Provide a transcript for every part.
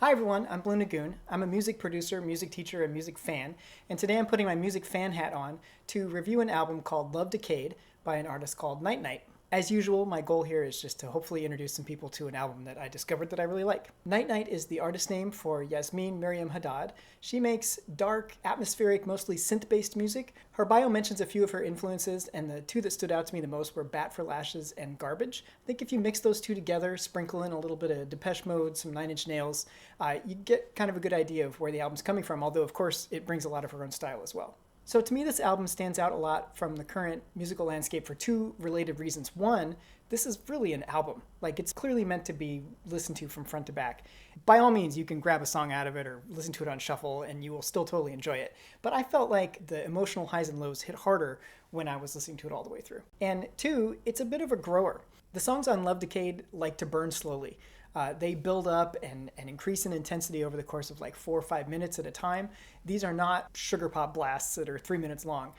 Hi everyone, I'm Blue Nagoon. I'm a music producer, music teacher, and music fan, and today I'm putting my music fan hat on to review an album called Love Decayed by an artist called NightNight. As usual, my goal here is just to hopefully introduce some people to an album that I discovered that I really like. NightNight is the artist name for Yasmin Miriam Haddad. She makes dark, atmospheric, mostly synth-based music. Her bio mentions a few of her influences, and the two that stood out to me the most were Bat for Lashes and Garbage. I think if you mix those two together, sprinkle in a little bit of Depeche Mode, some Nine Inch Nails, you get kind of a good idea of where the album's coming from, although of course it brings a lot of her own style as well. So to me, this album stands out a lot from the current musical landscape for two related reasons. One, this is really an album. Like, it's clearly meant to be listened to from front to back. By all means, you can grab a song out of it or listen to it on shuffle and you will still totally enjoy it. But I felt like the emotional highs and lows hit harder when I was listening to it all the way through. And two, it's a bit of a grower. The songs on Love Decayed like to burn slowly. They build up and increase in intensity over the course of like 4 or 5 minutes at a time. These are not sugar pop blasts that are 3 minutes long.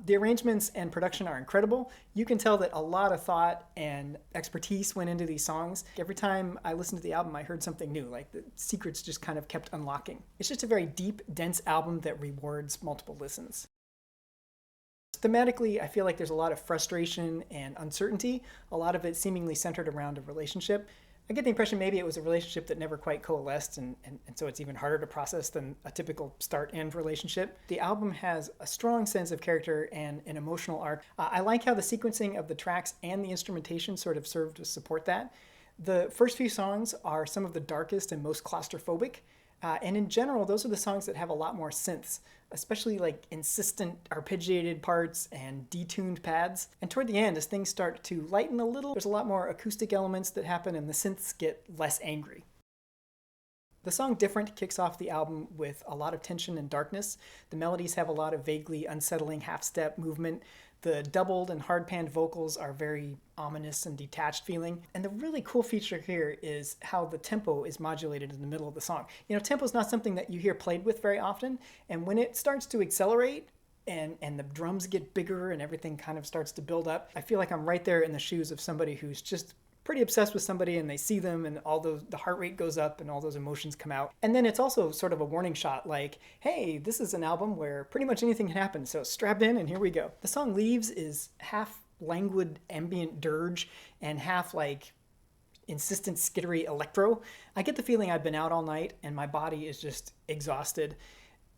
The arrangements and production are incredible. You can tell that a lot of thought and expertise went into these songs. Every time I listened to the album, I heard something new, like the secrets just kind of kept unlocking. It's just a very deep, dense album that rewards multiple listens. Thematically, I feel like there's a lot of frustration and uncertainty, a lot of it seemingly centered around a relationship. I get the impression maybe it was a relationship that never quite coalesced, and so it's even harder to process than a typical start-end relationship. The album has a strong sense of character and an emotional arc. I like how the sequencing of the tracks and the instrumentation sort of serve to support that. The first few songs are some of the darkest and most claustrophobic. And in general, those are the songs that have a lot more synths, especially like insistent arpeggiated parts and detuned pads. And toward the end, as things start to lighten a little, there's a lot more acoustic elements that happen and the synths get less angry. The song Different kicks off the album with a lot of tension and darkness. The melodies have a lot of vaguely unsettling half-step movement. The doubled and hard-panned vocals are very ominous and detached feeling. And the really cool feature here is how the tempo is modulated in the middle of the song. You know, tempo is not something that you hear played with very often, and when it starts to accelerate and the drums get bigger and everything kind of starts to build up, I feel like I'm right there in the shoes of somebody who's just pretty obsessed with somebody and they see them and the heart rate goes up and all those emotions come out. And then it's also sort of a warning shot like, hey, this is an album where pretty much anything can happen, so strap in and here we go. The song Leaves is half languid ambient dirge and half like insistent skittery electro. I get the feeling I've been out all night and my body is just exhausted.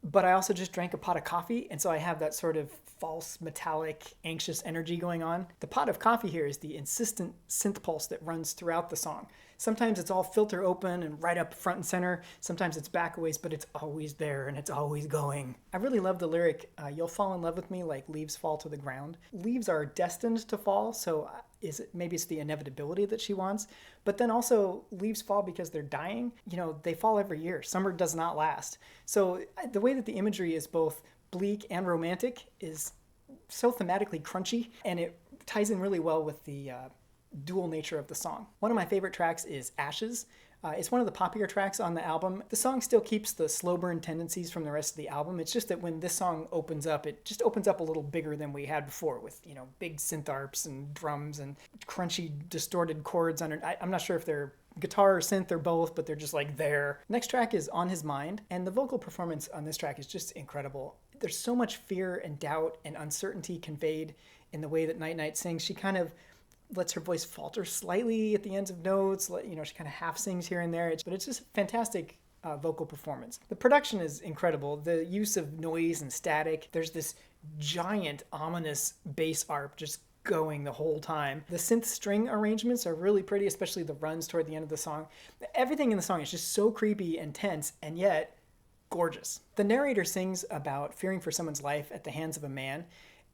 But I also just drank a pot of coffee, and so I have that sort of false, metallic, anxious energy going on. The pot of coffee here is the insistent synth pulse that runs throughout the song. Sometimes it's all filter open and right up front and center. Sometimes it's back a ways, but it's always there and it's always going. I really love the lyric, you'll fall in love with me like leaves fall to the ground. Leaves are destined to fall, so maybe it's the inevitability that she wants, but then also leaves fall because they're dying. You know, they fall every year. Summer does not last. So the way that the imagery is both bleak and romantic is so thematically crunchy, and it ties in really well with the dual nature of the song. One of my favorite tracks is Ashes. It's one of the poppier tracks on the album. The song still keeps the slow burn tendencies from the rest of the album. It's just that when this song opens up, it just opens up a little bigger than we had before with, you know, big synth arps and drums and crunchy distorted chords under. I'm not sure if they're guitar or synth or both, but they're just like there. Next track is On His Mind, and the vocal performance on this track is just incredible. There's so much fear and doubt and uncertainty conveyed in the way that NightNight sings. She kind of lets her voice falter slightly at the ends of notes. You know, she kind of half sings here and there. But it's just a fantastic vocal performance. The production is incredible. The use of noise and static. There's this giant, ominous bass arp just going the whole time. The synth string arrangements are really pretty, especially the runs toward the end of the song. Everything in the song is just so creepy and tense, and yet gorgeous. The narrator sings about fearing for someone's life at the hands of a man,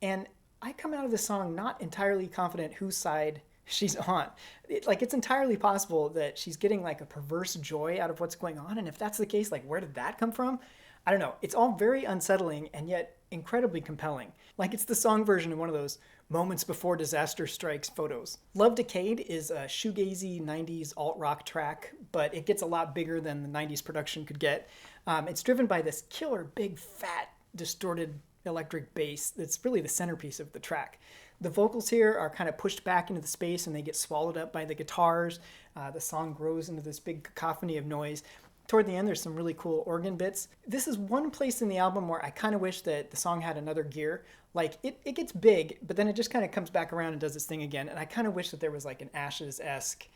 and I come out of the song not entirely confident whose side she's on. It's entirely possible that she's getting like a perverse joy out of what's going on, and if that's the case, like where did that come from? I don't know. It's all very unsettling and yet incredibly compelling. Like it's the song version of one of those moments before disaster strikes photos. Love Decayed is a shoegazy 90s alt-rock track, but it gets a lot bigger than the 90s production could get. It's driven by this killer, big, fat, distorted electric bass that's really the centerpiece of the track. The vocals here are kind of pushed back into the space and they get swallowed up by the guitars. The song grows into this big cacophony of noise. Toward the end, there's some really cool organ bits. This is one place in the album where I kind of wish that the song had another gear. Like, it gets big, but then it just kind of comes back around and does its thing again. And I kind of wish that there was like an Ashes-esque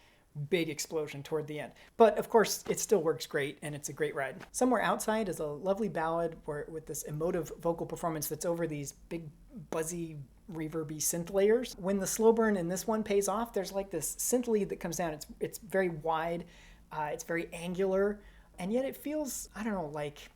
big explosion toward the end. But of course, it still works great, and it's a great ride. Somewhere Outside is a lovely ballad with this emotive vocal performance that's over these big, buzzy, reverby synth layers. When the slow burn in this one pays off, there's like this synth lead that comes down. It's very wide, it's very angular, and yet it feels, I don't know, like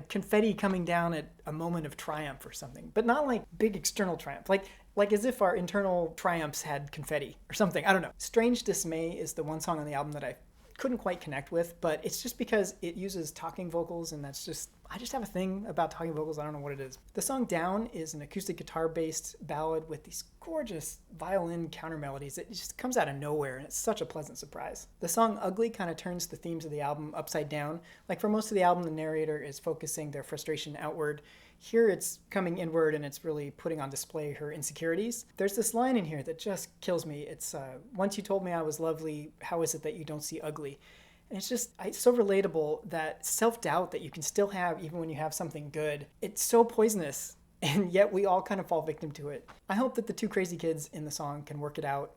confetti coming down at a moment of triumph or something, but not like big external triumph, like as if our internal triumphs had confetti or something. I don't know. Strange Dismay is the one song on the album that I couldn't quite connect with, but it's just because it uses talking vocals, and I just have a thing about talking vocals. I don't know what it is. The song Down is an acoustic guitar-based ballad with these gorgeous violin counter melodies. It just comes out of nowhere, and it's such a pleasant surprise. The song Ugly kind of turns the themes of the album upside down. Like, for most of the album, the narrator is focusing their frustration outward. Here it's coming inward, and it's really putting on display her insecurities. There's this line in here that just kills me. It's, once you told me I was lovely, how is it that you don't see ugly? And it's so relatable, that self-doubt that you can still have even when you have something good. It's so poisonous, and yet we all kind of fall victim to it. I hope that the two crazy kids in the song can work it out.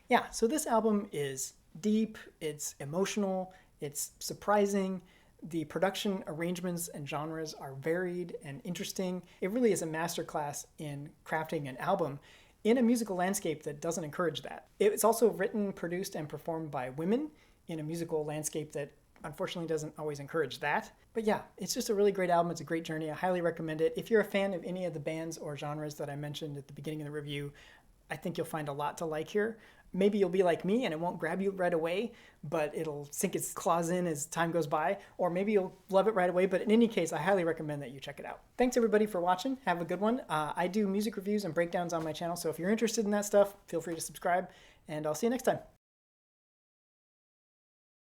Yeah, so this album is deep, it's emotional, it's surprising. The production, arrangements, and genres are varied and interesting. It really is a masterclass in crafting an album in a musical landscape that doesn't encourage that. It's also written, produced, and performed by women in a musical landscape that unfortunately doesn't always encourage that. But yeah, it's just a really great album. It's a great journey. I highly recommend it. If you're a fan of any of the bands or genres that I mentioned at the beginning of the review, I think you'll find a lot to like here. Maybe you'll be like me and it won't grab you right away, but it'll sink its claws in as time goes by. Or maybe you'll love it right away, but in any case, I highly recommend that you check it out. Thanks everybody for watching. Have a good one. I do music reviews and breakdowns on my channel, so if you're interested in that stuff, feel free to subscribe, and I'll see you next time.